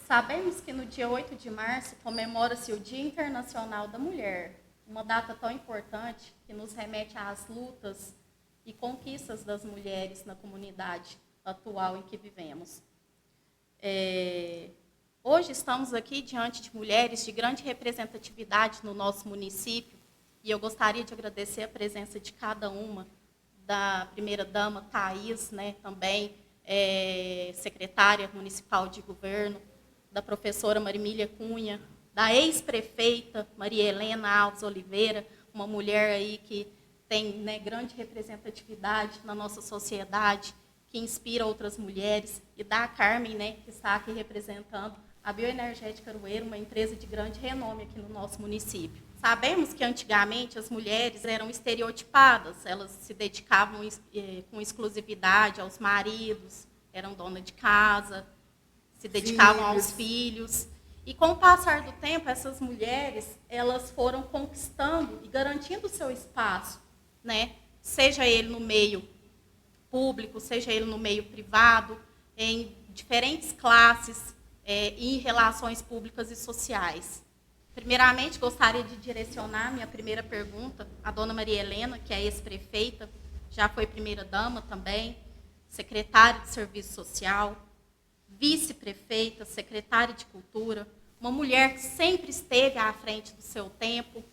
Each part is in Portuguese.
Sabemos que no dia 8 de março comemora-se o Dia Internacional da Mulher, uma data tão importante que nos remete às lutas e conquistas das mulheres na comunidade atual em que vivemos. Hoje estamos aqui diante de mulheres de grande representatividade no nosso município e eu gostaria de agradecer a presença de cada uma, da primeira-dama, Thaís, também secretária municipal de governo, da professora Marimília Cunha, da ex-prefeita Maria Helena Alves Oliveira, uma mulher aí que tem grande representatividade na nossa sociedade, que inspira outras mulheres, e da Carmen, que está aqui representando a Bioenergética Aroeiro, uma empresa de grande renome aqui no nosso município. Sabemos que antigamente as mulheres eram estereotipadas, elas se dedicavam com exclusividade aos maridos, eram donas de casa, se dedicavam aos filhos. E com o passar do tempo, essas mulheres elas foram conquistando e garantindo o seu espaço, seja ele no meio público, seja ele no meio privado, em diferentes classes e em relações públicas e sociais. Primeiramente, gostaria de direcionar minha primeira pergunta à dona Maria Helena, que é ex-prefeita, já foi primeira-dama também, secretária de Serviço Social, vice-prefeita, secretária de Cultura, uma mulher que sempre esteve à frente do seu tempo,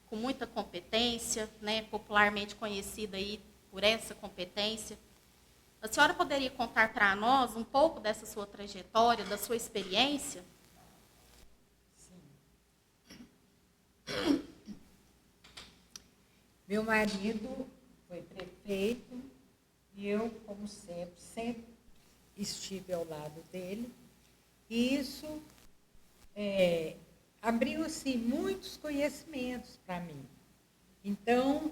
com muita competência, popularmente conhecida aí por essa competência. A senhora poderia contar para nós um pouco dessa sua trajetória, da sua experiência? Sim. Meu marido foi prefeito e eu, como sempre estive ao lado dele. E isso abriu assim, muitos conhecimentos para mim. Então,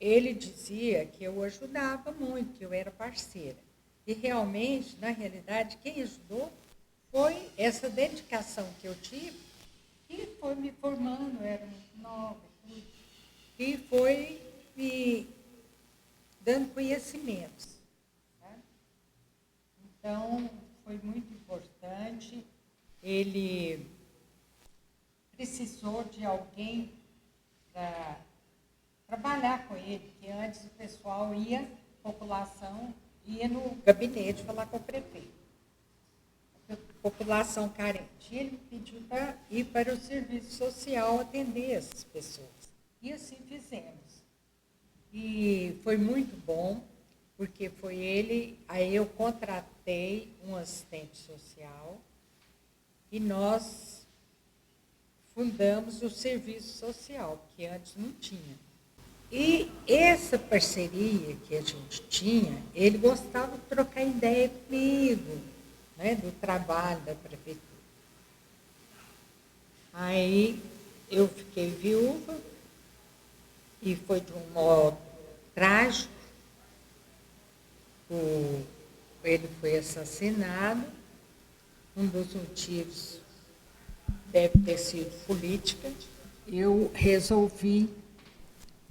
ele dizia que eu ajudava muito, que eu era parceira. E realmente, na realidade, quem ajudou foi essa dedicação que eu tive, que foi me formando, eu era muito nova, e foi me dando conhecimentos. Tá? Então, foi muito importante. Ele precisou de alguém para trabalhar com ele, porque antes o pessoal ia, a população ia no gabinete falar com o prefeito. A população carente. E ele me pediu para ir para o serviço social atender essas pessoas. E assim fizemos. E foi muito bom, porque foi ele, aí eu contratei um assistente social e nós fundamos o serviço social, que antes não tinha. E essa parceria que a gente tinha, ele gostava de trocar ideia comigo, do trabalho da prefeitura. Aí eu fiquei viúva e foi de um modo trágico. Ele foi assassinado. Um dos motivos deve ter sido política. Eu resolvi,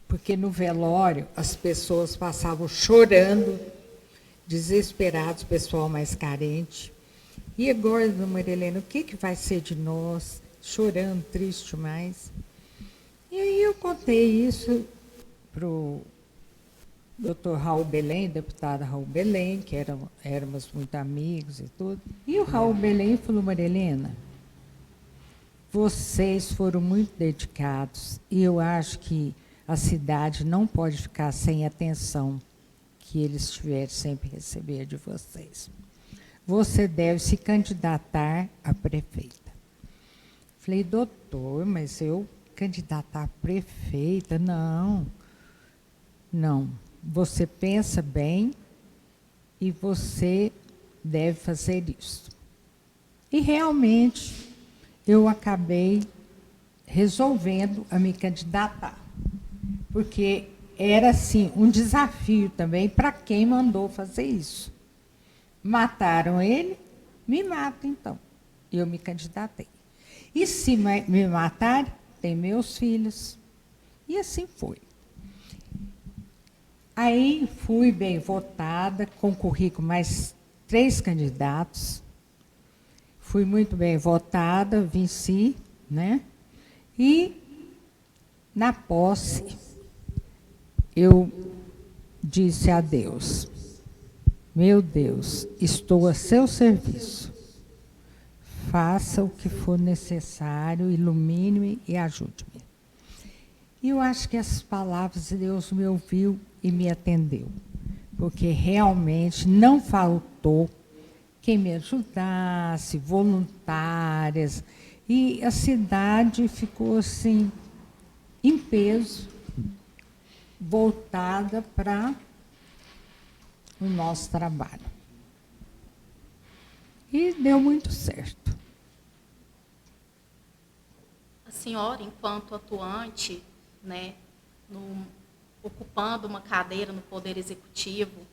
porque no velório as pessoas passavam chorando, desesperados, pessoal mais carente. E agora, dona Maria Helena, o que vai ser de nós? Chorando, triste demais. E aí eu contei isso para o doutor Raul Belém, deputado Raul Belém, que éramos muito amigos e tudo. E o Raul Belém falou: Maria Helena, vocês foram muito dedicados e eu acho que a cidade não pode ficar sem atenção que eles tiverem sempre receber de vocês. Você deve se candidatar a prefeita. Falei: doutor, mas eu candidatar a prefeita? Não. Você pensa bem e você deve fazer isso. E realmente eu acabei resolvendo a me candidatar, porque era assim um desafio também para quem mandou fazer isso. Mataram ele, me matam então. Eu me candidatei. E se me matarem, tem meus filhos. E assim foi. Aí fui bem votada, concorri com mais 3 candidatos. fui muito bem votada, venci, né? E, na posse, eu disse a Deus: meu Deus, estou a seu serviço. Faça o que for necessário, ilumine-me e ajude-me. E eu acho que essas palavras Deus me ouviu e me atendeu, porque realmente não faltou quem me ajudasse, voluntárias, e a cidade ficou assim, em peso, voltada para o nosso trabalho. E deu muito certo. A senhora, enquanto atuante, né, ocupando uma cadeira no Poder Executivo,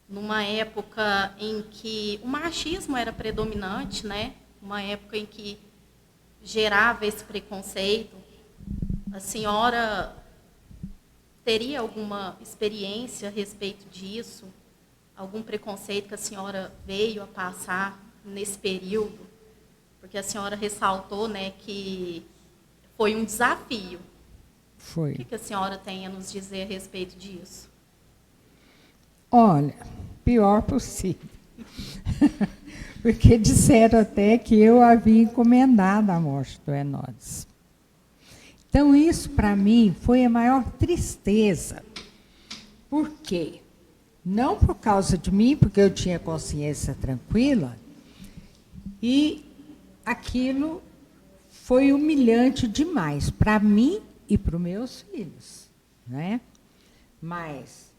numa época em que o machismo era predominante, né, uma época em que gerava esse preconceito, a senhora teria alguma experiência a respeito disso? Algum preconceito que a senhora veio a passar nesse período? Porque a senhora ressaltou, né, que foi um desafio. Foi. O que a senhora tem a nos dizer a respeito disso? Olha, pior possível. Porque disseram até que eu havia encomendado a morte do Herodes. Então, isso, para mim, foi a maior tristeza. Por quê? Não por causa de mim, porque eu tinha consciência tranquila, e aquilo foi humilhante demais para mim e para os meus filhos, né? Mas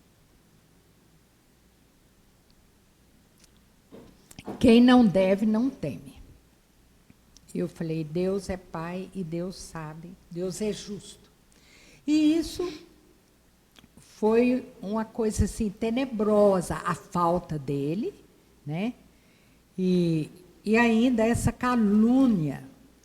quem não deve, não teme. Eu falei, Deus é Pai e Deus sabe, Deus é justo. E isso foi uma coisa assim tenebrosa, a falta dele, né? E ainda essa calúnia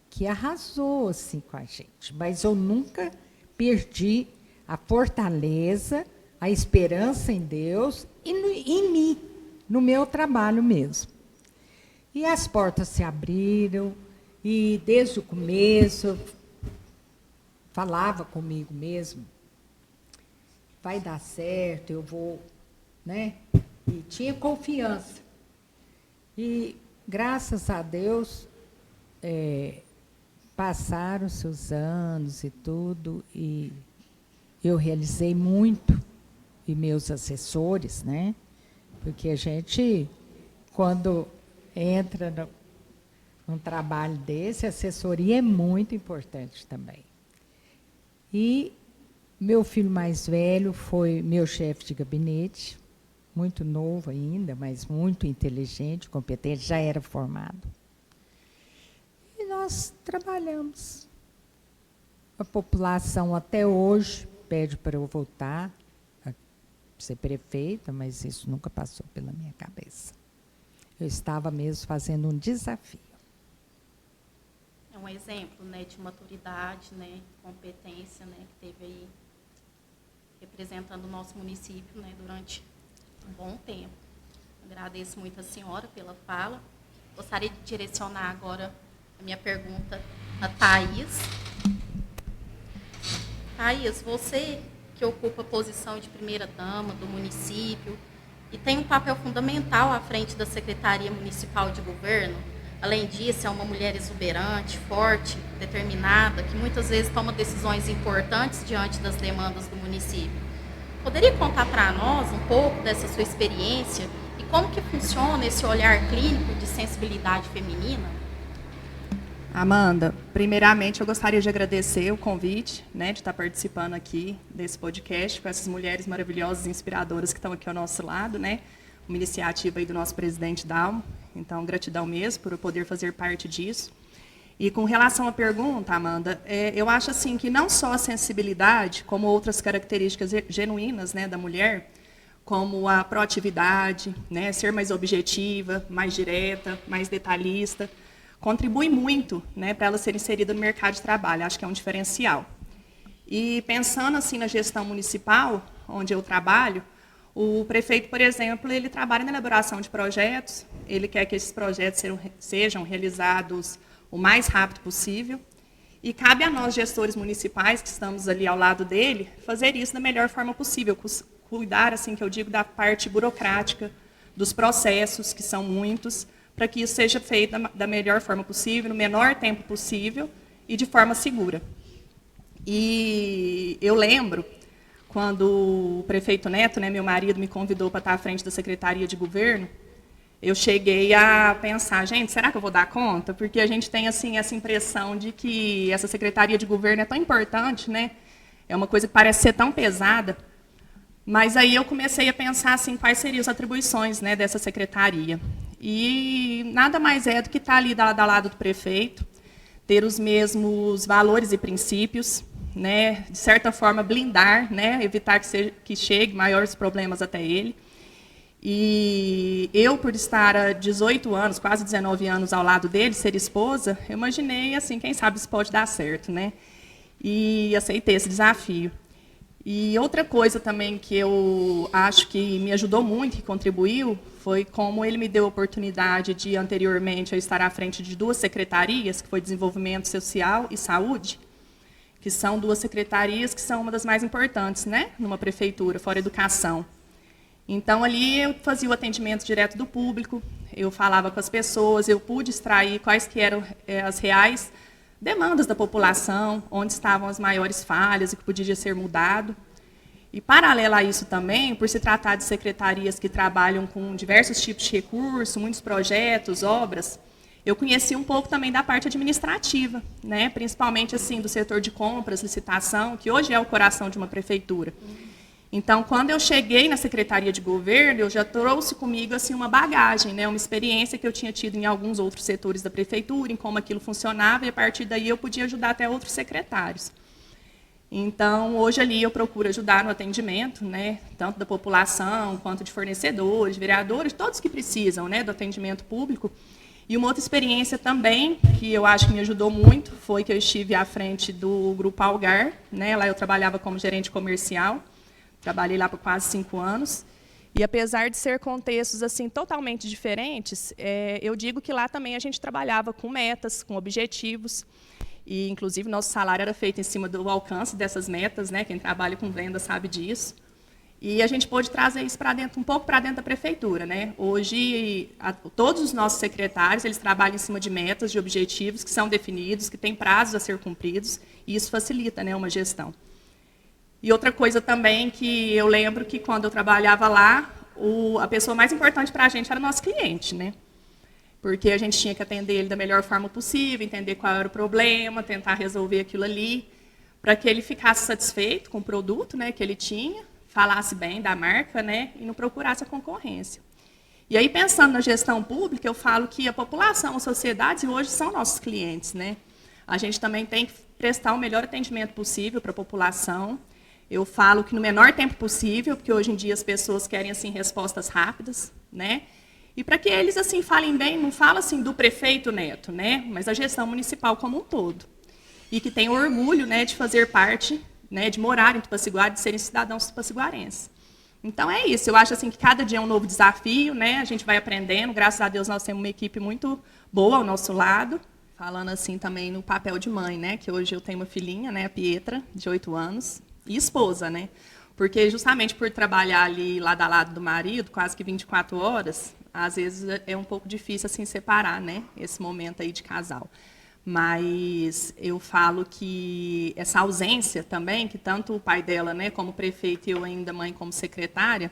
que arrasou assim com a gente. Mas eu nunca perdi a fortaleza, a esperança em Deus e em mim, no meu trabalho mesmo. E as portas se abriram, e desde o começo eu falava comigo mesmo, vai dar certo, eu vou, né? E tinha confiança. E, graças a Deus, passaram-se os anos e tudo, e eu realizei muito, e meus assessores, né? Porque a gente, quando entra num trabalho desse, a assessoria é muito importante também. E meu filho mais velho foi meu chefe de gabinete, muito novo ainda, mas muito inteligente, competente, já era formado. E nós trabalhamos. A população até hoje pede para eu voltar a ser prefeita, mas isso nunca passou pela minha cabeça. Eu estava mesmo fazendo um desafio. É um exemplo, né, de maturidade, né, competência, né, que teve aí representando o nosso município, né, durante um bom tempo. Agradeço muito a senhora pela fala. Gostaria de direcionar agora a minha pergunta a Thaís. Thaís, você que ocupa a posição de primeira-dama do município e tem um papel fundamental à frente da Secretaria Municipal de Governo, além disso, é uma mulher exuberante, forte, determinada, que muitas vezes toma decisões importantes diante das demandas do município. Poderia contar para nós um pouco dessa sua experiência e como que funciona esse olhar clínico de sensibilidade feminina? Amanda, primeiramente eu gostaria de agradecer o convite, né, de estar participando aqui desse podcast com essas mulheres maravilhosas e inspiradoras que estão aqui ao nosso lado, né? Uma iniciativa aí do nosso presidente Dalmo. Então, gratidão mesmo por eu poder fazer parte disso. E com relação à pergunta, Amanda, eu acho assim que não só a sensibilidade, como outras características genuínas, né, da mulher, como a proatividade, né, ser mais objetiva, mais direta, mais detalhista, contribui muito, né, para ela ser inserida no mercado de trabalho. Acho que é um diferencial. E pensando assim na gestão municipal, onde eu trabalho, O prefeito, por exemplo, ele trabalha na elaboração de projetos, ele quer que esses projetos sejam realizados o mais rápido possível, e cabe a nós, gestores municipais, que estamos ali ao lado dele, fazer isso da melhor forma possível, cuidar, assim que eu digo, da parte burocrática, dos processos, que são muitos, para que isso seja feito da melhor forma possível, no menor tempo possível e de forma segura. E eu lembro, quando o prefeito Neto, né, meu marido, me convidou para estar à frente da Secretaria de Governo, eu cheguei a pensar, gente, será que eu vou dar conta? Porque a gente tem assim, essa impressão de que essa Secretaria de Governo é tão importante, né? É uma coisa que parece ser tão pesada. Mas aí eu comecei a pensar assim, quais seriam as atribuições, né, dessa secretaria. E nada mais é do que estar ali ao lado do prefeito, ter os mesmos valores e princípios, né, de certa forma blindar, né, evitar que chegue maiores problemas até ele. E eu, por estar há 18 anos, quase 19 anos ao lado dele, ser esposa, eu imaginei, assim, quem sabe isso pode dar certo, né? E aceitei esse desafio. E outra coisa também que eu acho que me ajudou muito e contribuiu foi como ele me deu a oportunidade de, anteriormente, eu estar à frente de 2 secretarias, que foi Desenvolvimento Social e Saúde, que são 2 secretarias que são uma das mais importantes, né, numa prefeitura, fora educação. Então, ali eu fazia o atendimento direto do público, eu falava com as pessoas, eu pude extrair quais que eram as reais demandas da população, onde estavam as maiores falhas e que podia ser mudado. E, paralelo a isso também, por se tratar de secretarias que trabalham com diversos tipos de recursos, muitos projetos, obras, eu conheci um pouco também da parte administrativa, né? Principalmente assim, do setor de compras, licitação, que hoje é o coração de uma prefeitura. Então, quando eu cheguei na Secretaria de Governo, eu já trouxe comigo assim, uma bagagem, né, uma experiência que eu tinha tido em alguns outros setores da prefeitura, em como aquilo funcionava, e a partir daí eu podia ajudar até outros secretários. Então, hoje ali eu procuro ajudar no atendimento, né, tanto da população, quanto de fornecedores, vereadores, todos que precisam, né, do atendimento público. E uma outra experiência também, que eu acho que me ajudou muito, foi que eu estive à frente do Grupo Algar, né, lá eu trabalhava como gerente comercial. Trabalhei lá por quase 5 anos. E, apesar de ser contextos assim, totalmente diferentes, eu digo que lá também a gente trabalhava com metas, com objetivos. E, inclusive, nosso salário era feito em cima do alcance dessas metas, né? Quem trabalha com venda sabe disso. E a gente pôde trazer isso para dentro, um pouco para dentro da prefeitura, né? Hoje, todos os nossos secretários, eles trabalham em cima de metas, de objetivos que são definidos, que têm prazos a ser cumpridos, e isso facilita, né, uma gestão. E outra coisa também que eu lembro que, quando eu trabalhava lá, a pessoa mais importante para a gente era o nosso cliente, né? Porque a gente tinha que atender ele da melhor forma possível, entender qual era o problema, tentar resolver aquilo ali, para que ele ficasse satisfeito com o produto, né, que ele tinha, falasse bem da marca, né, e não procurasse a concorrência. E aí, pensando na gestão pública, eu falo que a população, a sociedade, hoje são nossos clientes, né? A gente também tem que prestar o melhor atendimento possível para a população. Eu falo que no menor tempo possível, porque hoje em dia as pessoas querem assim respostas rápidas, né? E para que eles assim falem bem, não falo assim do prefeito Neto, né? Mas a gestão municipal como um todo. E que tenham orgulho, né, de fazer parte, né, de morar em Tupaciguara, de serem cidadãos tupaciguarenses. Então é isso. Eu acho assim que cada dia é um novo desafio, né? A gente vai aprendendo. Graças a Deus nós temos uma equipe muito boa ao nosso lado. Falando assim também no papel de mãe, né? Que hoje eu tenho uma filhinha, né, a Pietra, de 8 anos. E esposa, né? Porque justamente por trabalhar ali lado a lado do marido, quase que 24 horas, às vezes é um pouco difícil assim separar, né, esse momento aí de casal. Mas eu falo que essa ausência também, que tanto o pai dela, né, como prefeito e eu ainda mãe como secretária,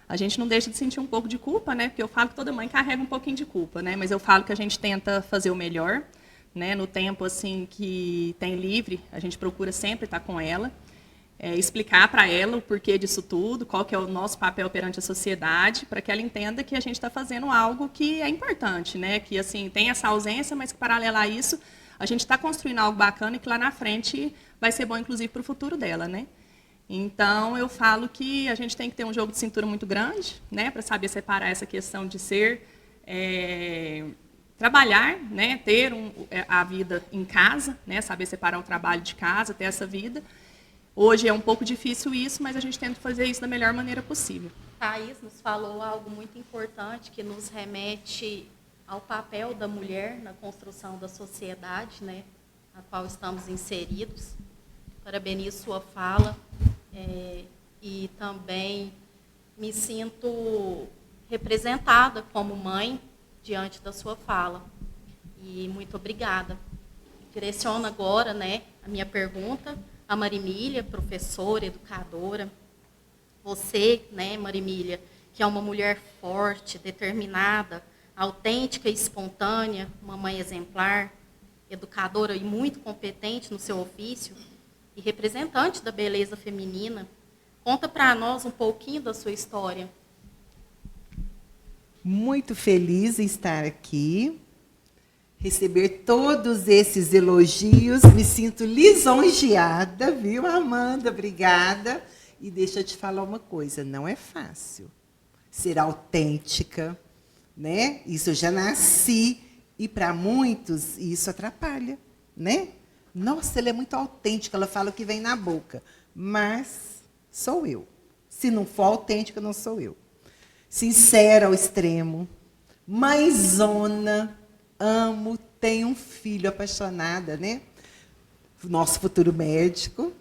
a gente não deixa de sentir um pouco de culpa, né? Porque eu falo que toda mãe carrega um pouquinho de culpa, né? Mas eu falo que a gente tenta fazer o melhor, né? No tempo assim que tem livre, a gente procura sempre estar com ela. Explicar para ela o porquê disso tudo, qual que é o nosso papel perante a sociedade, para que ela entenda que a gente está fazendo algo que é importante, né? Que assim tem essa ausência, mas que, paralelo a isso, a gente está construindo algo bacana e que lá na frente vai ser bom, inclusive, para o futuro dela, né? Então, eu falo que a gente tem que ter um jogo de cintura muito grande, né? Para saber separar essa questão de ser, trabalhar, né? Ter a vida em casa, né? Saber separar o trabalho de casa, ter essa vida. Hoje é um pouco difícil isso, mas a gente tenta fazer isso da melhor maneira possível. Thaís nos falou algo muito importante que nos remete ao papel da mulher na construção da sociedade, né, na qual estamos inseridos. Parabenizo sua fala e também me sinto representada como mãe diante da sua fala. E muito obrigada. Direciono agora, né, a minha pergunta a Marimília, professora, educadora. Você, né, Marimília, que é uma mulher forte, determinada, autêntica e espontânea, uma mãe exemplar, educadora e muito competente no seu ofício e representante da beleza feminina, conta para nós um pouquinho da sua história. Muito feliz em estar aqui, receber todos esses elogios, me sinto lisonjeada, viu, Amanda? Obrigada. E deixa eu te falar uma coisa, não é fácil ser autêntica, né? Isso eu já nasci, e para muitos isso atrapalha, né? Nossa, ela é muito autêntica, ela fala o que vem na boca, mas sou eu. Se não for autêntica, não sou eu. Sincera ao extremo, mãezona, amo, tenho um filho, apaixonada, né? Nosso futuro médico.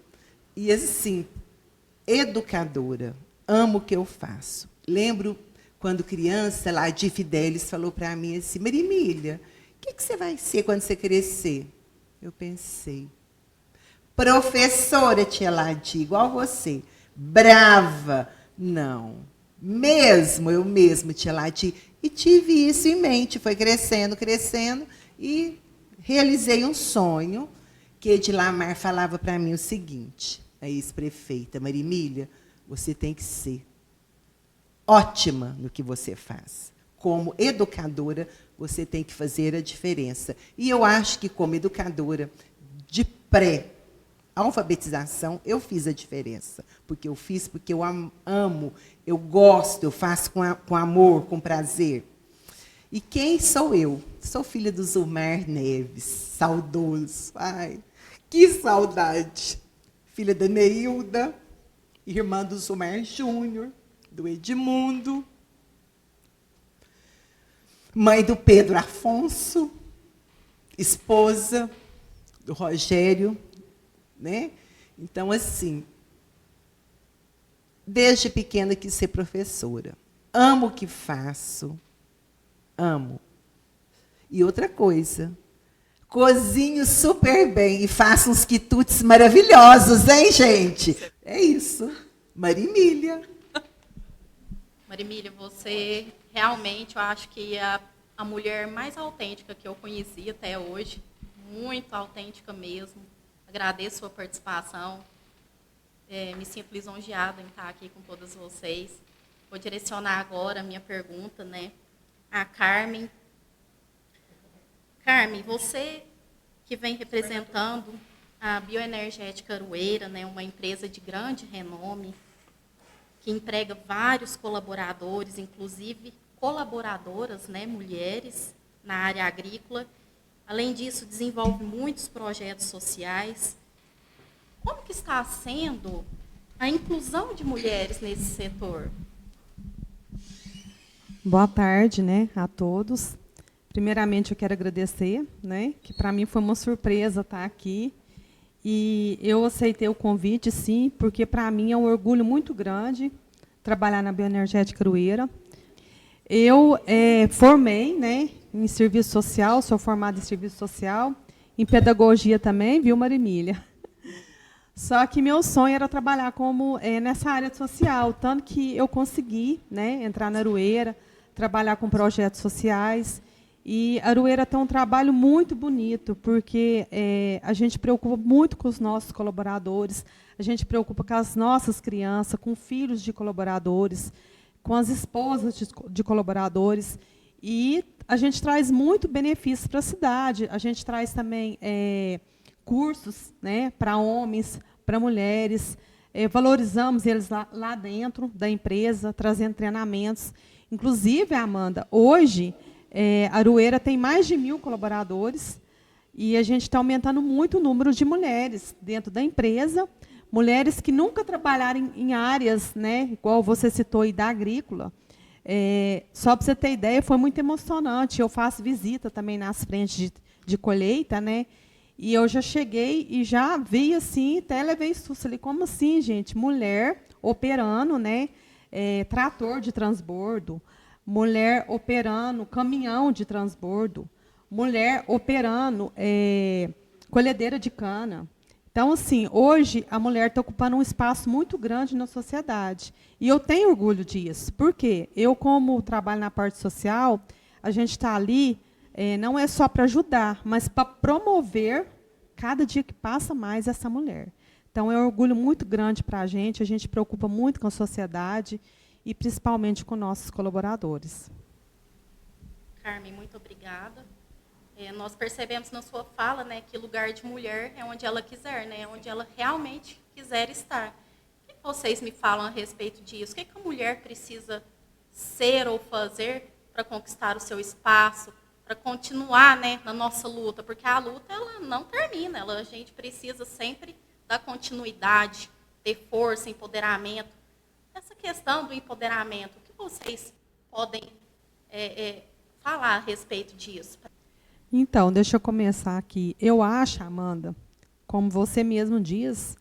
E assim, educadora, amo o que eu faço. Lembro, quando criança, lá de Fidelis falou para mim assim, Marimília, o que você vai ser quando você crescer? Eu pensei, professora, tia Ladi, igual você, brava. Não, eu mesmo, tia Ladi, e tive isso em mente, foi crescendo, crescendo, e realizei um sonho, que Edilamar falava para mim o seguinte, a ex-prefeita, Marimília, você tem que ser ótima no que você faz. Como educadora, você tem que fazer a diferença. E eu acho que, como educadora de pré-alfabetização, eu fiz a diferença. Porque eu fiz, porque eu amo, eu gosto, eu faço com amor, com prazer. E quem sou eu? Sou filha do Zumar Neves, saudoso. Ai, que saudade! Filha da Neilda, irmã do Zumar Júnior, do Edmundo, mãe do Pedro Afonso, esposa do Rogério, né? Então, assim, desde pequena quis ser professora. Amo o que faço, amo. E outra coisa, cozinho super bem e faço uns quitutes maravilhosos, hein, gente? É isso. Marimília. Marimília, você realmente, eu acho que é a mulher mais autêntica que eu conheci até hoje. Muito autêntica mesmo. Agradeço a sua participação. Me sinto lisonjeada em estar aqui com todas vocês. Vou direcionar agora a minha pergunta, né, a Carmen. Carmen, você que vem representando a Bioenergética Aroeira, né, uma empresa de grande renome, que emprega vários colaboradores, inclusive colaboradoras, né, mulheres, na área agrícola. Além disso, desenvolve muitos projetos sociais. Como que está sendo a inclusão de mulheres nesse setor? Boa tarde, né, a todos. Primeiramente, eu quero agradecer, né, que para mim foi uma surpresa estar aqui. E eu aceitei o convite, sim, porque para mim é um orgulho muito grande trabalhar na Bioenergética Aroeira. Eu formei, né, em serviço social, sou formada em serviço social, em pedagogia também, viu, Marimília? Só que meu sonho era trabalhar nessa área social, tanto que eu consegui, né, entrar na Aroeira, trabalhar com projetos sociais. E a Aroeira tem um trabalho muito bonito, porque a gente preocupa muito com os nossos colaboradores, a gente preocupa com as nossas crianças, com filhos de colaboradores, com as esposas de colaboradores, e a gente traz muito benefícios para a cidade. A gente traz também cursos, né, para homens, para mulheres, valorizamos eles lá dentro da empresa, trazendo treinamentos. Inclusive, Amanda, hoje, a Aroeira tem mais de 1.000 colaboradores e a gente está aumentando muito o número de mulheres dentro da empresa, mulheres que nunca trabalharam em áreas, né, igual você citou aí da agrícola. Só para você ter ideia, foi muito emocionante. Eu faço visita também nas frentes de colheita, né? E eu já cheguei e já vi assim, até levei susto ali, como assim, gente? Mulher operando, né? Trator de transbordo, mulher operando caminhão de transbordo, mulher operando colhedeira de cana. Então, assim, hoje a mulher está ocupando um espaço muito grande na sociedade. E eu tenho orgulho disso. Por quê? Eu, como trabalho na parte social, a gente está ali, não é só para ajudar, mas para promover, cada dia que passa mais, essa mulher. Então, é um orgulho muito grande para a gente preocupa muito com a sociedade e principalmente com nossos colaboradores. Carmen, muito obrigada. Nós percebemos na sua fala, né, que lugar de mulher é onde ela quiser, né, onde ela realmente quiser estar. O que vocês me falam a respeito disso? O que a mulher precisa ser ou fazer para conquistar o seu espaço, para continuar, né, na nossa luta? Porque a luta ela não termina, a gente precisa sempre dar continuidade, ter força, empoderamento. Essa questão do empoderamento, o que vocês podem falar a respeito disso? Então, deixa eu começar aqui. Eu acho, Amanda, como você mesmo diz,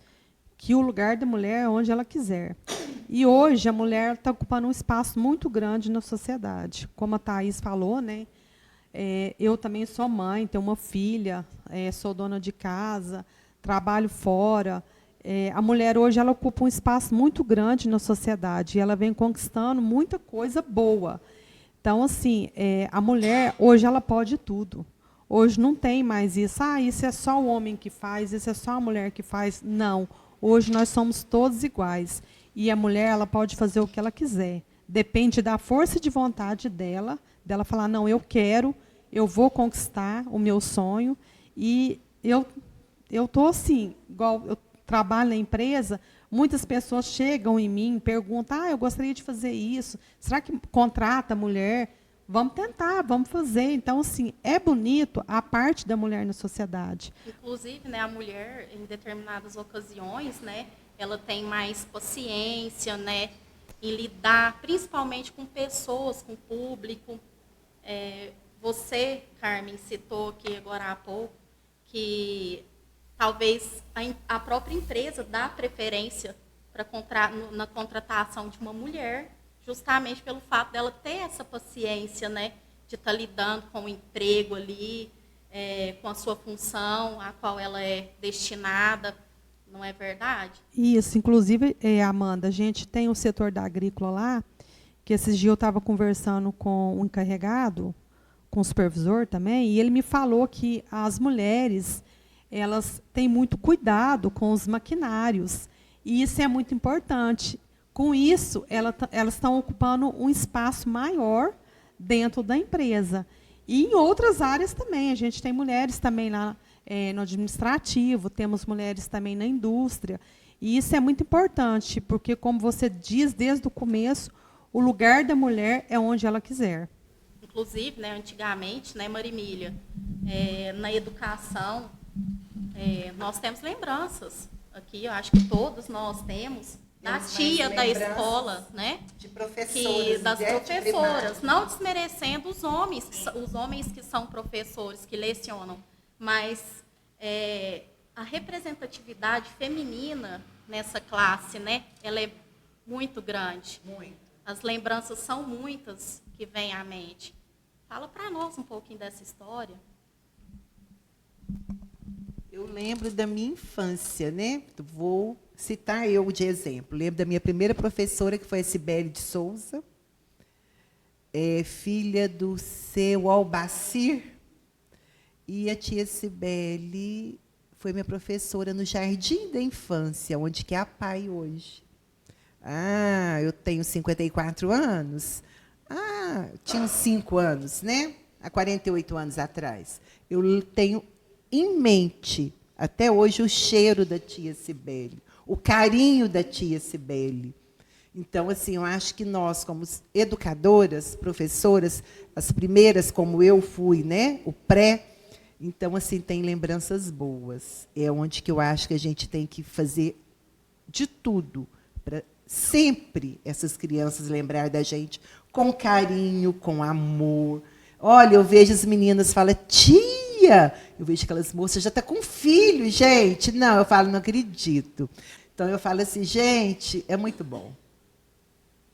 que o lugar da mulher é onde ela quiser. E hoje a mulher está ocupando um espaço muito grande na sociedade. Como a Thaís falou, né? Eu também sou mãe, tenho uma filha, sou dona de casa, trabalho fora. A mulher hoje ela ocupa um espaço muito grande na sociedade e ela vem conquistando muita coisa boa. Então, assim, a mulher hoje ela pode tudo. Hoje não tem mais isso. Isso é só o homem que faz, isso é só a mulher que faz. Não. Hoje nós somos todos iguais. E a mulher ela pode fazer o que ela quiser. Depende da força de vontade dela falar, não, eu quero, eu vou conquistar o meu sonho. E eu estou assim, igual eu trabalho na empresa, muitas pessoas chegam em mim e perguntam, eu gostaria de fazer isso. Será que contrata a mulher? Vamos tentar, vamos fazer. Então, assim, é bonito a parte da mulher na sociedade. Inclusive, né, a mulher, em determinadas ocasiões, né, ela tem mais paciência, né, em lidar, principalmente com pessoas, com o público. Você, Carmen, citou aqui agora há pouco que talvez a própria empresa dá preferência na contratação de uma mulher, justamente pelo fato dela ter essa paciência, né, de estar lidando com o emprego ali, com a sua função, a qual ela é destinada, não é verdade? Isso, inclusive, Amanda, a gente tem o setor da agrícola lá, que esses dias eu estava conversando com o encarregado, com o supervisor também, e ele me falou que as mulheres, elas têm muito cuidado com os maquinários, e isso é muito importante. Com isso, elas estão ocupando um espaço maior dentro da empresa. E em outras áreas também. A gente tem mulheres também lá no administrativo, temos mulheres também na indústria. E isso é muito importante, porque, como você diz desde o começo, o lugar da mulher é onde ela quiser. Inclusive, né, antigamente, né, Marimília, na educação, nós temos lembranças aqui, eu acho que todos nós temos, da tia da escola, né? De professoras. Das professoras, não desmerecendo os homens que são professores, que lecionam, mas a representatividade feminina nessa classe, né? Ela é muito grande. Muito. As lembranças são muitas que vêm à mente. Fala para nós um pouquinho dessa história. Eu lembro da minha infância, né? Vou citar eu de exemplo. Lembro da minha primeira professora, que foi a Sibeli de Souza, filha do seu Albacir. E a tia Sibeli foi minha professora no Jardim da Infância, onde que é a PAI hoje. Eu tenho 54 anos. Eu tinha uns 5 anos, né? Há 48 anos atrás. Eu tenho em mente, até hoje, o cheiro da tia Sibeli, o carinho da tia Sibeli. Então, assim, eu acho que nós, como educadoras, professoras, as primeiras, como eu fui, né? O pré, então, assim, tem lembranças boas. É onde que eu acho que a gente tem que fazer de tudo, para sempre essas crianças lembrarem da gente com carinho, com amor. Olha, eu vejo as meninas falam, tia, eu vejo aquelas moças já estão com filho, gente. Não, eu falo, não acredito. Então, eu falo assim, gente, é muito bom.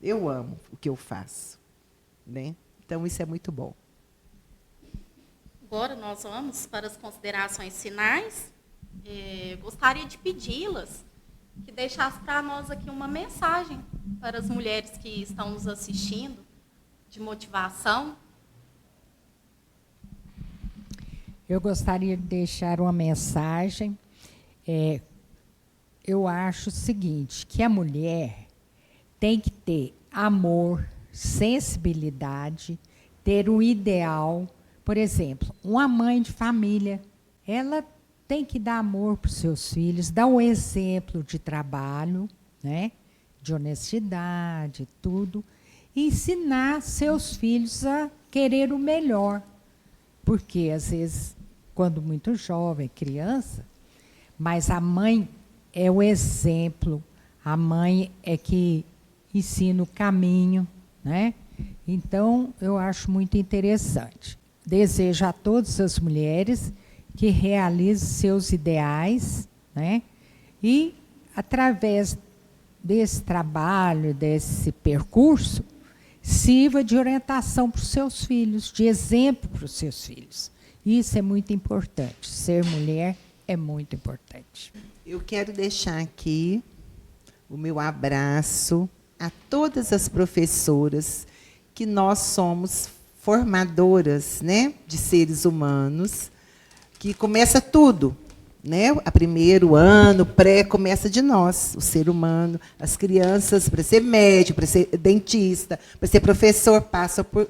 Eu amo o que eu faço. Né? Então, isso é muito bom. Agora nós vamos para as considerações finais. Gostaria de pedi-las que deixasse para nós aqui uma mensagem para as mulheres que estão nos assistindo, de motivação. Eu gostaria de deixar uma mensagem. Eu acho o seguinte, que a mulher tem que ter amor, sensibilidade, ter um ideal. Por exemplo, uma mãe de família, ela tem que dar amor para os seus filhos, dar um exemplo de trabalho, né? De honestidade, tudo, e ensinar seus filhos a querer o melhor. Porque, às vezes, quando muito jovem, criança, mas a mãe é o exemplo, a mãe é que ensina o caminho, né? Então, eu acho muito interessante. Desejo a todas as mulheres que realizem seus ideais, né? E, através desse trabalho, desse percurso, sirva de orientação para os seus filhos, de exemplo para os seus filhos. Isso é muito importante. Ser mulher é muito importante. Eu quero deixar aqui o meu abraço a todas as professoras, que nós somos formadoras, né, de seres humanos, que começa tudo, né? O primeiro ano, pré, começa de nós, o ser humano. As crianças, para ser médico, para ser dentista, para ser professor, passam por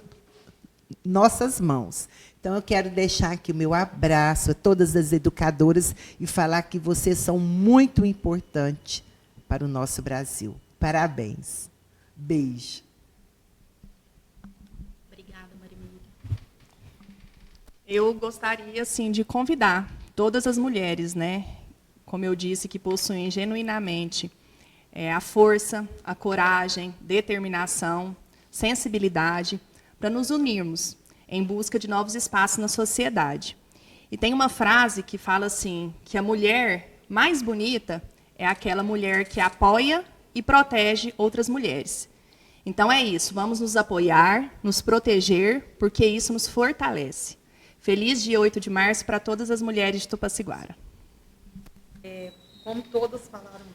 nossas mãos. Então, eu quero deixar aqui o meu abraço a todas as educadoras e falar que vocês são muito importantes para o nosso Brasil. Parabéns. Beijo. Obrigada, Marimília. Eu gostaria, assim, de convidar todas as mulheres, né, como eu disse, que possuem genuinamente a força, a coragem, determinação, sensibilidade, para nos unirmos em busca de novos espaços na sociedade. E tem uma frase que fala assim, que a mulher mais bonita é aquela mulher que apoia e protege outras mulheres. Então é isso, vamos nos apoiar, nos proteger, porque isso nos fortalece. Feliz dia 8 de março para todas as mulheres de Tupaciguara. Como todas falaram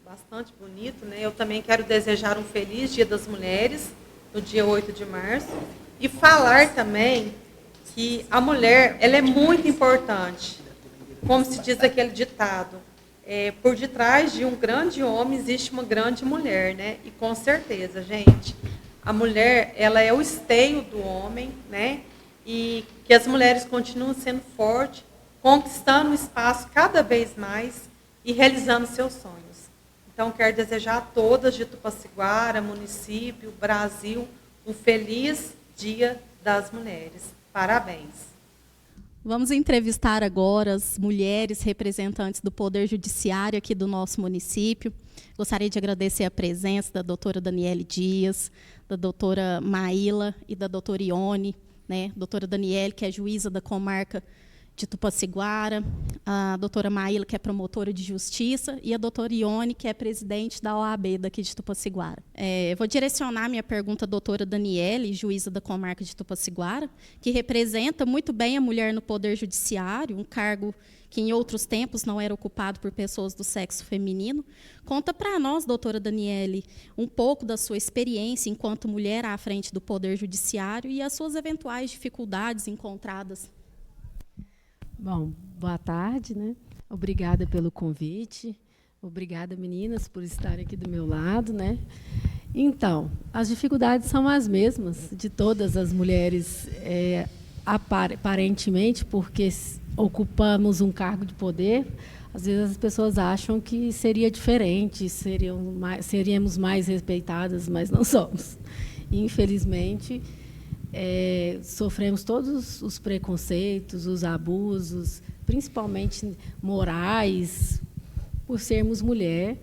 bastante bonito, né? Eu também quero desejar um feliz Dia das Mulheres, no dia 8 de março, e falar também que a mulher, ela é muito importante. Como se diz aquele ditado, por detrás de um grande homem existe uma grande mulher, né? E com certeza, gente, a mulher, ela é o esteio do homem, né? E que as mulheres continuam sendo fortes, conquistando o espaço cada vez mais e realizando seus sonhos. Então, quero desejar a todas de Tupaciguara, município, Brasil, um feliz Dia das Mulheres. Parabéns. Vamos entrevistar agora as mulheres representantes do Poder Judiciário aqui do nosso município. Gostaria de agradecer a presença da doutora Daniele Dias, da doutora Maíla e da doutora Ione, né? Doutora Daniele, que é juíza da comarca de Tupaciguara, a doutora Maíla, que é promotora de justiça, e a doutora Ione, que é presidente da OAB daqui de Tupaciguara. Vou direcionar minha pergunta à doutora Daniele, juíza da comarca de Tupaciguara, que representa muito bem a mulher no Poder Judiciário, um cargo que em outros tempos não era ocupado por pessoas do sexo feminino. Conta para nós, doutora Daniele, um pouco da sua experiência enquanto mulher à frente do Poder Judiciário e as suas eventuais dificuldades encontradas. Bom, boa tarde, né? Obrigada pelo convite. Obrigada, meninas, por estarem aqui do meu lado, né? Então, as dificuldades são as mesmas de todas as mulheres, aparentemente, porque ocupamos um cargo de poder. Às vezes as pessoas acham que seria diferente, seríamos mais respeitadas, mas não somos. Infelizmente, sofremos todos os preconceitos, os abusos, principalmente morais, por sermos mulher.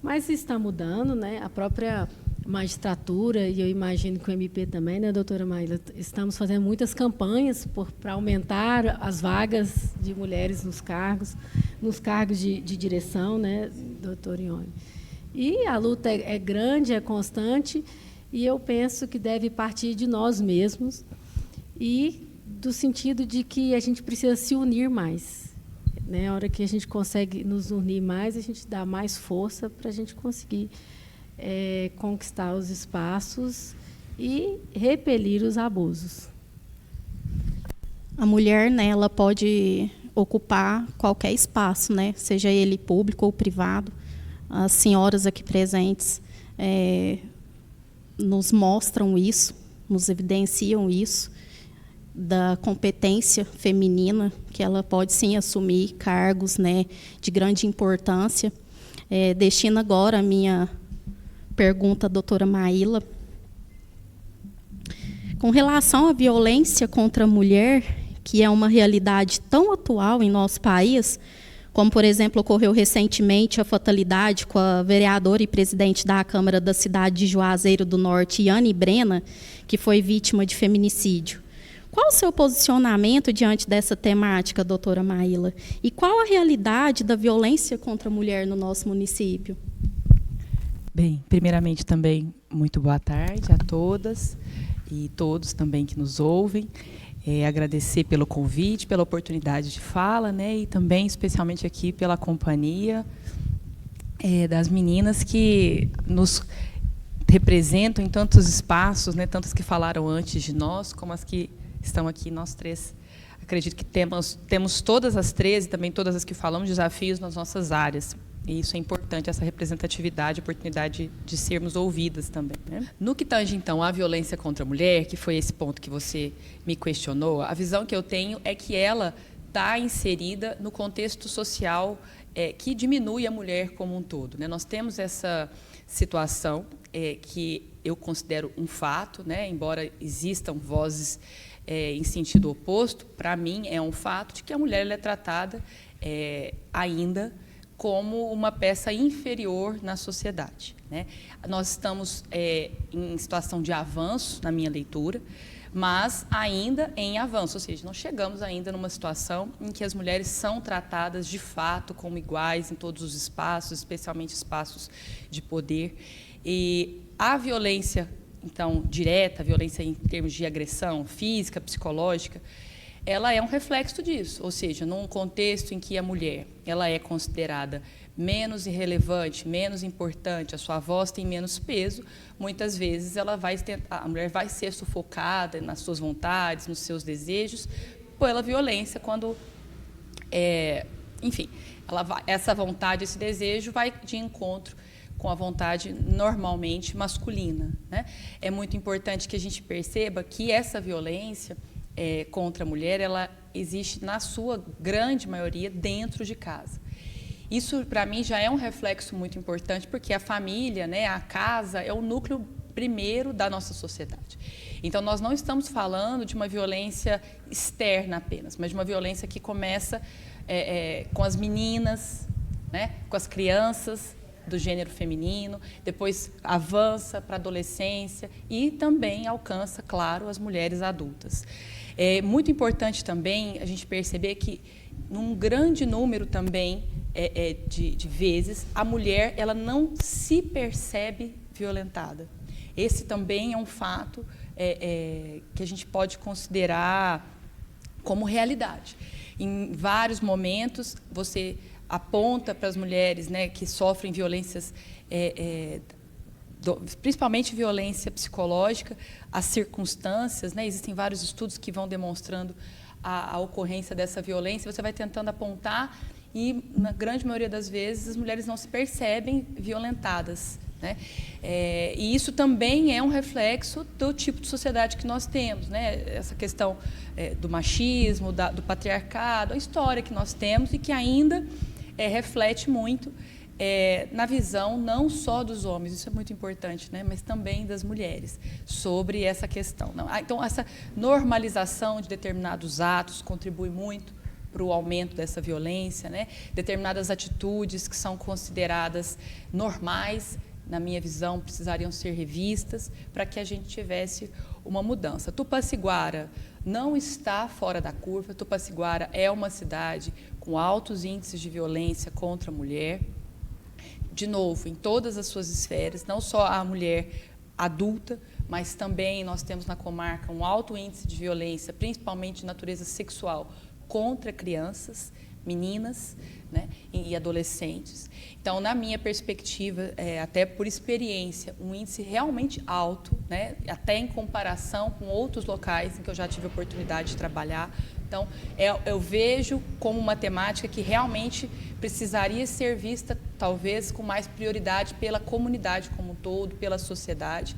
Mas está mudando, né? A própria magistratura, e eu imagino que o MP também, né, doutora Maíla, estamos fazendo muitas campanhas para aumentar as vagas de mulheres nos cargos de direção, né, doutor Ione. E a luta é grande, é constante, e eu penso que deve partir de nós mesmos e do sentido de que a gente precisa se unir mais. Né? A hora que a gente consegue nos unir mais, a gente dá mais força para a gente conseguir conquistar os espaços e repelir os abusos. A mulher, né, ela pode ocupar qualquer espaço, né, seja ele público ou privado. As senhoras aqui presentes nos mostram isso, nos evidenciam isso, da competência feminina, que ela pode, sim, assumir cargos, né, de grande importância. Destino agora a minha pergunta à doutora Maíla. Com relação à violência contra a mulher, que é uma realidade tão atual em nosso país, como, por exemplo, ocorreu recentemente a fatalidade com a vereadora e presidente da Câmara da cidade de Juazeiro do Norte, Yane Brena, que foi vítima de feminicídio. Qual o seu posicionamento diante dessa temática, doutora Maíla? E qual a realidade da violência contra a mulher no nosso município? Bem, primeiramente também, muito boa tarde a todas e todos também que nos ouvem. Agradecer pelo convite, pela oportunidade de fala, né, e também, especialmente aqui, pela companhia das meninas que nos representam em tantos espaços, né, tantas que falaram antes de nós, como as que estão aqui, nós três. Acredito que temos todas as três, e também todas as que falamos, desafios nas nossas áreas. E isso é importante, essa representatividade, a oportunidade de sermos ouvidas também. Né? No que tange, então, à violência contra a mulher, que foi esse ponto que você me questionou, a visão que eu tenho é que ela está inserida no contexto social que diminui a mulher como um todo. Né? Nós temos essa situação que eu considero um fato, né? Embora existam vozes em sentido oposto, para mim é um fato de que a mulher ela é tratada ainda como uma peça inferior na sociedade. Né? Nós estamos em situação de avanço, na minha leitura, mas ainda em avanço, ou seja, não chegamos ainda numa situação em que as mulheres são tratadas de fato como iguais em todos os espaços, especialmente espaços de poder. E a violência, então, direta, a violência em termos de agressão física, psicológica, ela é um reflexo disso, ou seja, num contexto em que a mulher ela é considerada menos irrelevante, menos importante, a sua voz tem menos peso, muitas vezes a mulher vai ser sufocada nas suas vontades, nos seus desejos, pela violência, quando, enfim, essa vontade, esse desejo vai de encontro com a vontade normalmente masculina. Né? É muito importante que a gente perceba que essa violência contra a mulher, ela existe, na sua grande maioria, dentro de casa. Isso, para mim, já é um reflexo muito importante, porque a família, né, a casa, é o núcleo primeiro da nossa sociedade. Então, nós não estamos falando de uma violência externa apenas, mas de uma violência que começa com as meninas, né, com as crianças do gênero feminino, depois avança para a adolescência e também alcança, claro, as mulheres adultas. É muito importante também a gente perceber que, num grande número também de vezes, a mulher ela não se percebe violentada. Esse também é um fato que a gente pode considerar como realidade. Em vários momentos, você aponta para as mulheres, né, que sofrem violências, principalmente violência psicológica, as circunstâncias, né, existem vários estudos que vão demonstrando a ocorrência dessa violência, você vai tentando apontar e, na grande maioria das vezes, as mulheres não se percebem violentadas. Né? E isso também é um reflexo do tipo de sociedade que nós temos, né? Essa questão do machismo, do patriarcado, a história que nós temos e que ainda reflete muito na visão não só dos homens, isso é muito importante, né? Mas também das mulheres, sobre essa questão. Então, essa normalização de determinados atos contribui muito para o aumento dessa violência, né? Determinadas atitudes que são consideradas normais, na minha visão, precisariam ser revistas para que a gente tivesse uma mudança. Tupaciguara não está fora da curva. Tupaciguara é uma cidade com altos índices de violência contra a mulher. De novo, em todas as suas esferas, não só a mulher adulta, mas também nós temos na comarca um alto índice de violência, principalmente de natureza sexual, contra crianças, meninas, né, e adolescentes. Então, na minha perspectiva, até por experiência, um índice realmente alto, né, até em comparação com outros locais em que eu já tive a oportunidade de trabalhar. Então, eu vejo como uma temática que realmente precisaria ser vista, talvez, com mais prioridade pela comunidade como um todo, pela sociedade,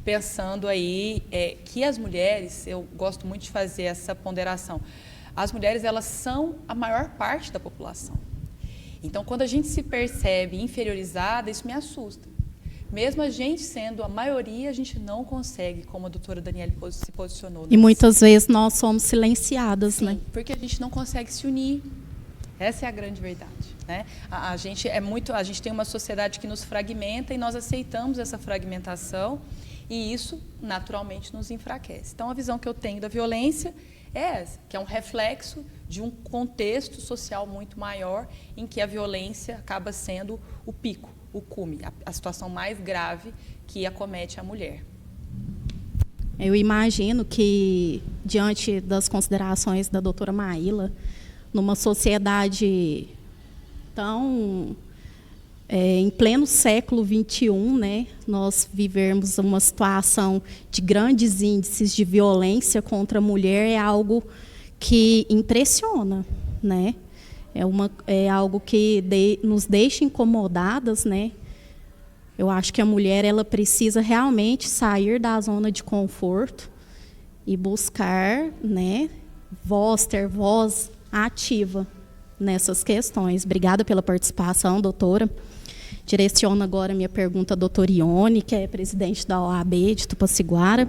pensando aí que as mulheres, eu gosto muito de fazer essa ponderação, as mulheres, elas são a maior parte da população. Então, quando a gente se percebe inferiorizada, isso me assusta. Mesmo a gente sendo a maioria, a gente não consegue, como a doutora Daniele se posicionou. E muitas vezes nós somos silenciadas, sim, né? Porque a gente não consegue se unir. Essa é a grande verdade, né? A gente tem uma sociedade que nos fragmenta e nós aceitamos essa fragmentação e isso, naturalmente, nos enfraquece. Então, a visão que eu tenho da violência é essa, que é um reflexo de um contexto social muito maior em que a violência acaba sendo o pico, o cume, a situação mais grave que acomete a mulher. Eu imagino que, diante das considerações da doutora Maíla, numa sociedade tão em pleno século XXI, né, nós vivemos uma situação de grandes índices de violência contra a mulher, é algo que impressiona, né? É algo que nos deixa incomodadas, né? Eu acho que a mulher ela precisa realmente sair da zona de conforto e buscar, né, ter voz ativa nessas questões. Obrigada pela participação, doutora. Direciono agora minha pergunta à doutora Ione, que é presidente da OAB de Tupaciguara.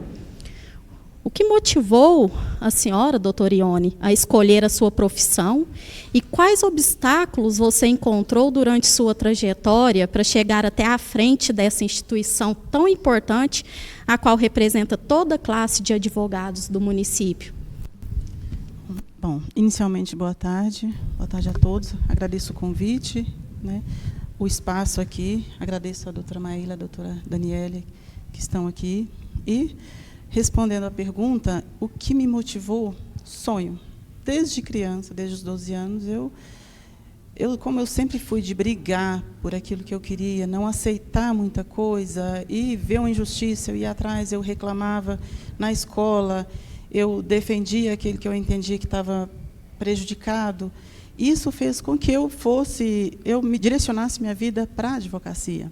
O que motivou a senhora, doutora Ione, a escolher a sua profissão e quais obstáculos você encontrou durante sua trajetória para chegar até à frente dessa instituição tão importante, a qual representa toda a classe de advogados do município? Bom, inicialmente, boa tarde a todos. Agradeço o convite, né, o espaço aqui. Agradeço a doutora Maíla, a doutora Daniele, que estão aqui. E, respondendo à pergunta, o que me motivou? Sonho. Desde criança, desde os 12 anos, como eu sempre fui de brigar por aquilo que eu queria, não aceitar muita coisa e ver uma injustiça, eu ia atrás, eu reclamava na escola, eu defendia aquele que eu entendia que estava prejudicado. Isso fez com que eu me direcionasse minha vida para a advocacia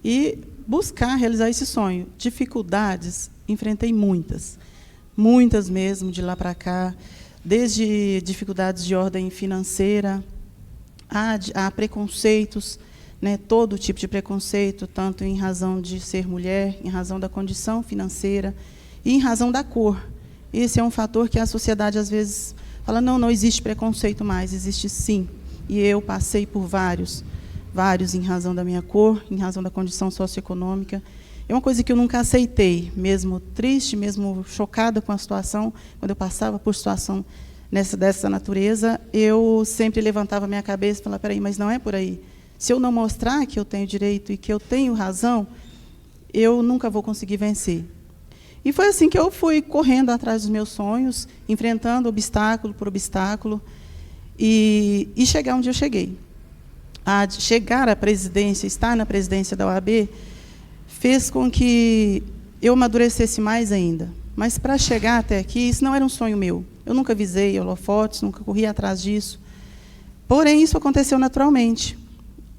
e buscar realizar esse sonho. Dificuldades, enfrentei muitas mesmo, de lá para cá, desde dificuldades de ordem financeira, a preconceitos, né, todo tipo de preconceito, tanto em razão de ser mulher, em razão da condição financeira e em razão da cor. Esse é um fator que a sociedade, às vezes, fala, não existe preconceito mais, existe sim. E eu passei por vários em razão da minha cor, em razão da condição socioeconômica. É uma coisa que eu nunca aceitei, mesmo triste, mesmo chocada com a situação, quando eu passava por situação dessa natureza, eu sempre levantava a minha cabeça e falava, peraí, mas não é por aí. Se eu não mostrar que eu tenho direito e que eu tenho razão, eu nunca vou conseguir vencer. E foi assim que eu fui correndo atrás dos meus sonhos, enfrentando obstáculo por obstáculo, e chegar onde eu cheguei. Chegar à presidência, estar na presidência da OAB, fez com que eu amadurecesse mais ainda. Mas, para chegar até aqui, isso não era um sonho meu. Eu nunca visei holofotes, nunca corri atrás disso. Porém, isso aconteceu naturalmente.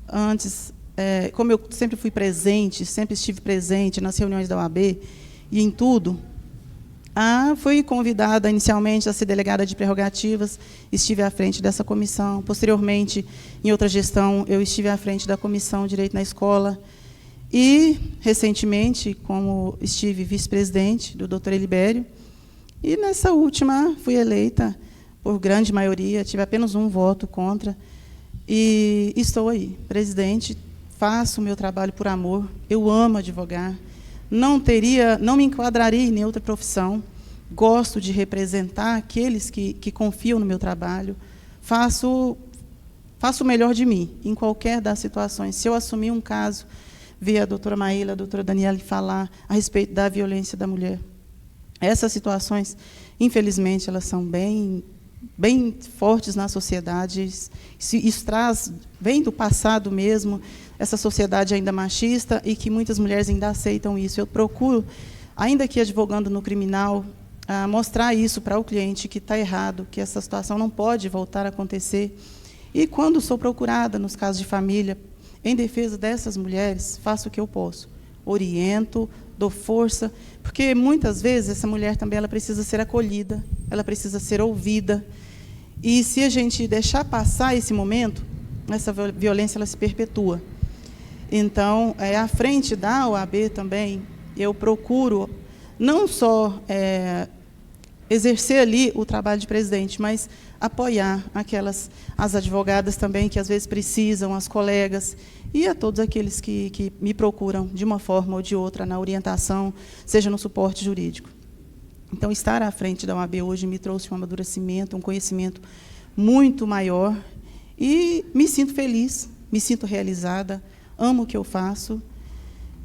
Antes, como eu sempre fui presente, sempre estive presente nas reuniões da OAB, e em tudo, fui convidada inicialmente a ser delegada de prerrogativas, estive à frente dessa comissão. Posteriormente, em outra gestão, eu estive à frente da Comissão de Direito na Escola. E, recentemente, como estive vice-presidente do Dr. Elibério, e nessa última fui eleita por grande maioria, tive apenas um voto contra. E estou aí, presidente, faço o meu trabalho por amor, eu amo advogar, não me enquadraria em nenhuma outra profissão, gosto de representar aqueles que confiam no meu trabalho, faço o melhor de mim, em qualquer das situações. Se eu assumir um caso, ver a doutora Maíla, a doutora Daniela falar a respeito da violência da mulher, essas situações, infelizmente, elas são bem fortes na sociedade. Isso vem do passado mesmo, essa sociedade ainda machista, e que muitas mulheres ainda aceitam isso. Eu procuro, ainda que advogando no criminal, mostrar isso para o cliente, que está errado, que essa situação não pode voltar a acontecer. E, quando sou procurada, nos casos de família, em defesa dessas mulheres, faço o que eu posso. Oriento, dou força, porque, muitas vezes, essa mulher também ela precisa ser acolhida, ela precisa ser ouvida. E, se a gente deixar passar esse momento, essa violência ela se perpetua. Então, à frente da OAB também, eu procuro não só exercer ali o trabalho de presidente, mas apoiar as advogadas também, que às vezes precisam, as colegas, e a todos aqueles que me procuram, de uma forma ou de outra, na orientação, seja no suporte jurídico. Então, estar à frente da OAB hoje me trouxe um amadurecimento, um conhecimento muito maior, e me sinto feliz, me sinto realizada, amo o que eu faço,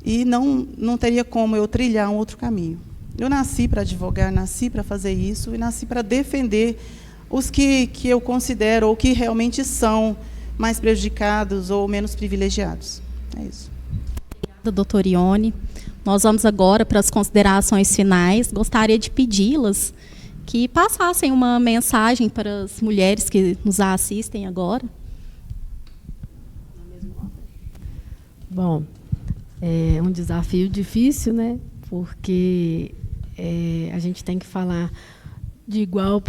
e não teria como eu trilhar um outro caminho. Eu nasci para advogar, nasci para fazer isso, e nasci para defender os que eu considero, ou que realmente são mais prejudicados ou menos privilegiados. É isso. Obrigada, doutora Ione. Nós vamos agora para as considerações finais. Gostaria de pedi-las que passassem uma mensagem para as mulheres que nos assistem agora. Bom, é um desafio difícil, né? Porque a gente tem que falar de igual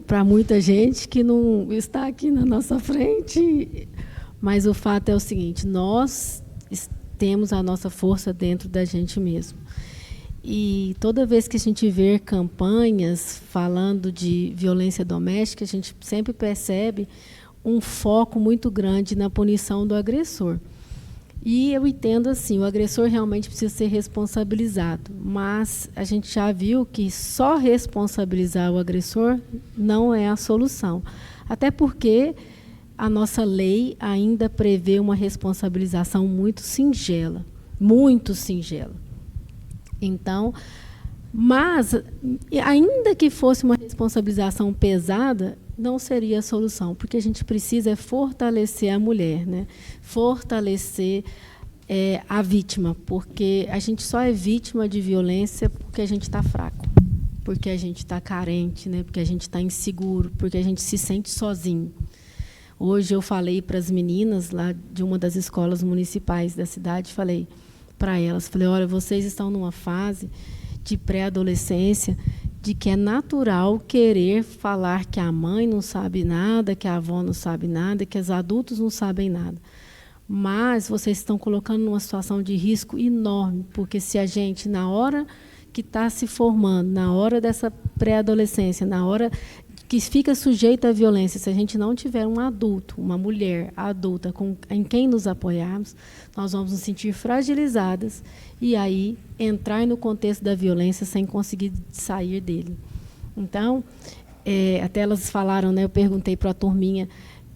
para muita gente que não está aqui na nossa frente. Mas o fato é o seguinte: nós temos a nossa força dentro da gente mesmo. E toda vez que a gente vê campanhas falando de violência doméstica, a gente sempre percebe um foco muito grande na punição do agressor. E eu entendo assim, o agressor realmente precisa ser responsabilizado, mas a gente já viu que só responsabilizar o agressor não é a solução. Até porque a nossa lei ainda prevê uma responsabilização muito singela, muito singela. Então, mas, ainda que fosse uma responsabilização pesada, não seria a solução, porque a gente precisa fortalecer a mulher, né? Fortalecer a vítima, porque a gente só é vítima de violência porque a gente está fraco, porque a gente está carente, né? Porque a gente está inseguro, porque a gente se sente sozinho. Hoje eu falei para as meninas lá de uma das escolas municipais da cidade, falei para elas, olha, vocês estão numa fase de pré-adolescência, de que é natural querer falar que a mãe não sabe nada, que a avó não sabe nada, que os adultos não sabem nada. Mas vocês estão colocando numa situação de risco enorme, porque se a gente, na hora que está se formando, na hora dessa pré-adolescência, na hora que fica sujeito à violência, se a gente não tiver um adulto, uma mulher adulta em quem nos apoiarmos, nós vamos nos sentir fragilizadas e aí entrar no contexto da violência sem conseguir sair dele. Então, até elas falaram, né, eu perguntei para a turminha,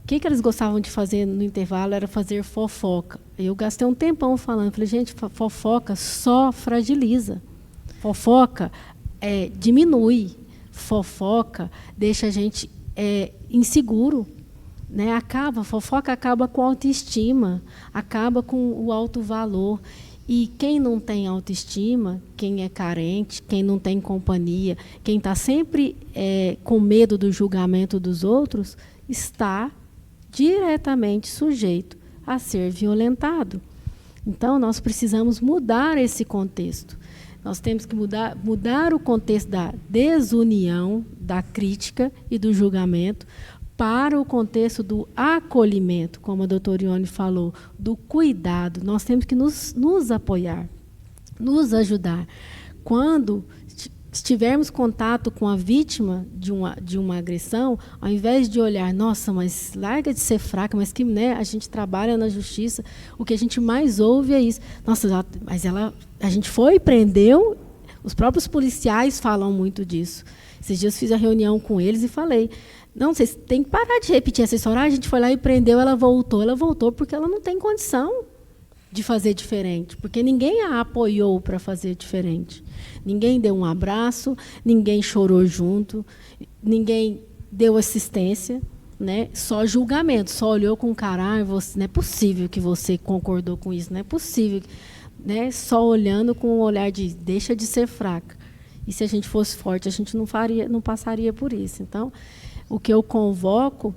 o que eles gostavam de fazer no intervalo era fazer fofoca. Eu gastei um tempão falando, falei, gente, fofoca só fragiliza. Fofoca diminui. Fofoca deixa a gente inseguro, né? Fofoca acaba com a autoestima, acaba com o alto valor. E quem não tem autoestima, quem é carente, quem não tem companhia, quem está sempre com medo do julgamento dos outros, está diretamente sujeito a ser violentado. Então, nós precisamos mudar esse contexto. Nós temos que mudar o contexto da desunião, da crítica e do julgamento para o contexto do acolhimento, como a doutora Ione falou, do cuidado. Nós temos que nos apoiar, nos ajudar. Quando se tivermos contato com a vítima de uma agressão, ao invés de olhar, nossa, mas larga de ser fraca, mas que, né, a gente trabalha na justiça, o que a gente mais ouve é isso. Nossa, mas a gente foi e prendeu, os próprios policiais falam muito disso. Esses dias fiz a reunião com eles e falei, não, vocês têm que parar de repetir essa história. A gente foi lá e prendeu, ela voltou porque ela não tem condição de fazer diferente, porque ninguém a apoiou para fazer diferente. Ninguém deu um abraço, ninguém chorou junto, ninguém deu assistência, né? Só julgamento, só olhou com cara, você, não é possível que você concordou com isso, não é possível, né? Só olhando com o olhar de deixa de ser fraca. E se a gente fosse forte, a gente não passaria por isso. Então, o que eu convoco,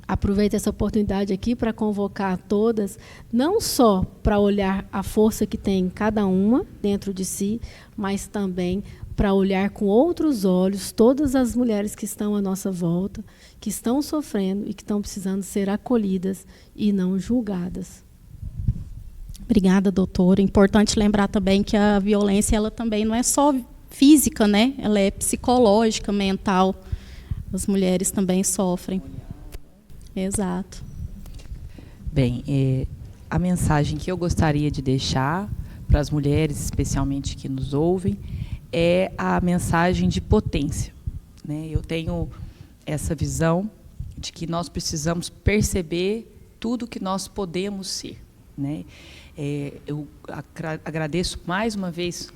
aproveito essa oportunidade aqui para convocar todas, não só para olhar a força que tem cada uma dentro de si, mas também para olhar com outros olhos todas as mulheres que estão à nossa volta, que estão sofrendo e que estão precisando ser acolhidas e não julgadas. Obrigada, doutora. Importante lembrar também que a violência ela também não é só física, né? Ela é psicológica, mental. As mulheres também sofrem. Exato. Bem, a mensagem que eu gostaria de deixar para as mulheres, especialmente que nos ouvem, é a mensagem de potência, né? Eu tenho essa visão de que nós precisamos perceber tudo que nós podemos ser, né? Eu agradeço mais uma vez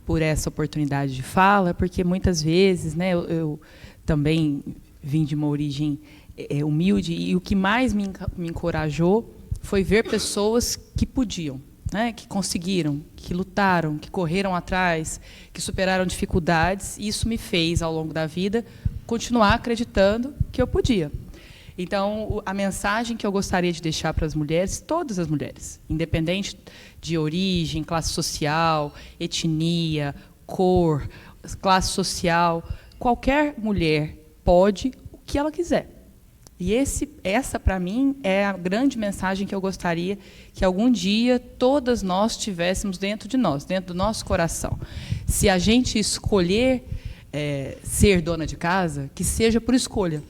por essa oportunidade de fala, porque muitas vezes, né, eu também vim de uma origem humilde, e o que mais me encorajou foi ver pessoas que podiam, né, que conseguiram, que lutaram, que correram atrás, que superaram dificuldades, e isso me fez, ao longo da vida, continuar acreditando que eu podia. Então, a mensagem que eu gostaria de deixar para as mulheres, todas as mulheres, independente de origem, classe social, etnia, cor, classe social, qualquer mulher pode o que ela quiser. E essa, para mim, é a grande mensagem que eu gostaria que algum dia todas nós tivéssemos dentro de nós, dentro do nosso coração. Se a gente escolher ser dona de casa, que seja por escolha.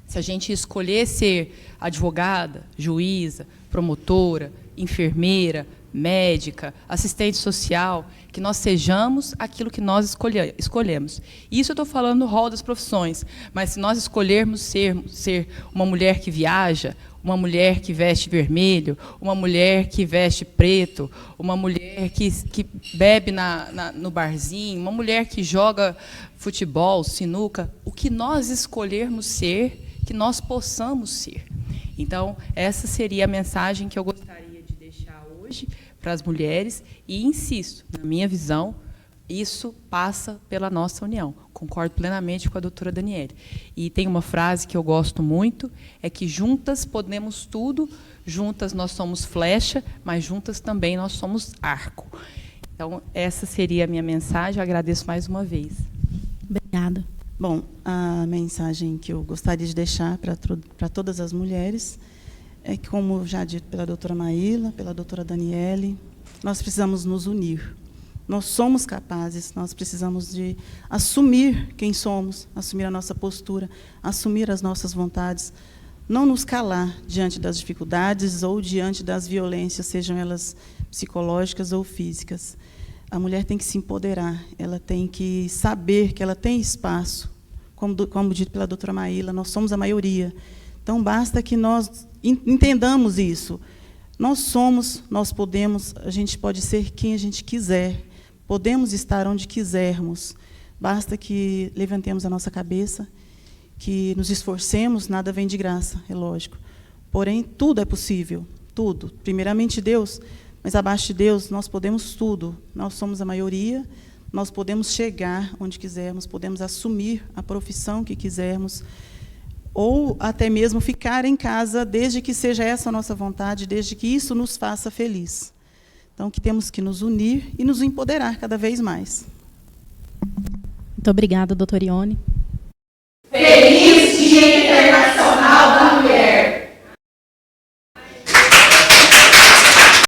Se a gente escolher ser advogada, juíza, promotora, enfermeira, médica, assistente social, que nós sejamos aquilo que nós escolhemos. Isso eu estou falando no rol das profissões, mas se nós escolhermos ser uma mulher que viaja, uma mulher que veste vermelho, uma mulher que veste preto, uma mulher que bebe no barzinho, uma mulher que joga futebol, sinuca, o que nós escolhermos ser, que nós possamos ser. Então, essa seria a mensagem que eu gostaria de deixar hoje para as mulheres, e insisto, na minha visão, isso passa pela nossa união. Concordo plenamente com a doutora Daniele. E tem uma frase que eu gosto muito, é que juntas podemos tudo, juntas nós somos flecha, mas juntas também nós somos arco. Então, essa seria a minha mensagem, eu agradeço mais uma vez. Obrigada. Bom, a mensagem que eu gostaria de deixar para todas as mulheres é que, como já dito pela doutora Maíla, pela doutora Daniele, nós precisamos nos unir. Nós somos capazes, nós precisamos de assumir quem somos, assumir a nossa postura, assumir as nossas vontades, não nos calar diante das dificuldades ou diante das violências, sejam elas psicológicas ou físicas. A mulher tem que se empoderar, ela tem que saber que ela tem espaço. Como dito pela doutora Maíla, nós somos a maioria. Então, basta que nós entendamos isso. Nós somos, nós podemos, a gente pode ser quem a gente quiser. Podemos estar onde quisermos. Basta que levantemos a nossa cabeça, que nos esforcemos, nada vem de graça, é lógico. Porém, tudo é possível, tudo. Primeiramente Deus, mas abaixo de Deus nós podemos tudo. Nós somos a maioria, nós podemos chegar onde quisermos, podemos assumir a profissão que quisermos, ou até mesmo ficar em casa, desde que seja essa a nossa vontade, desde que isso nos faça feliz. Então, que temos que nos unir e nos empoderar cada vez mais. Muito obrigada, doutora Ione. Feliz Dia Internacional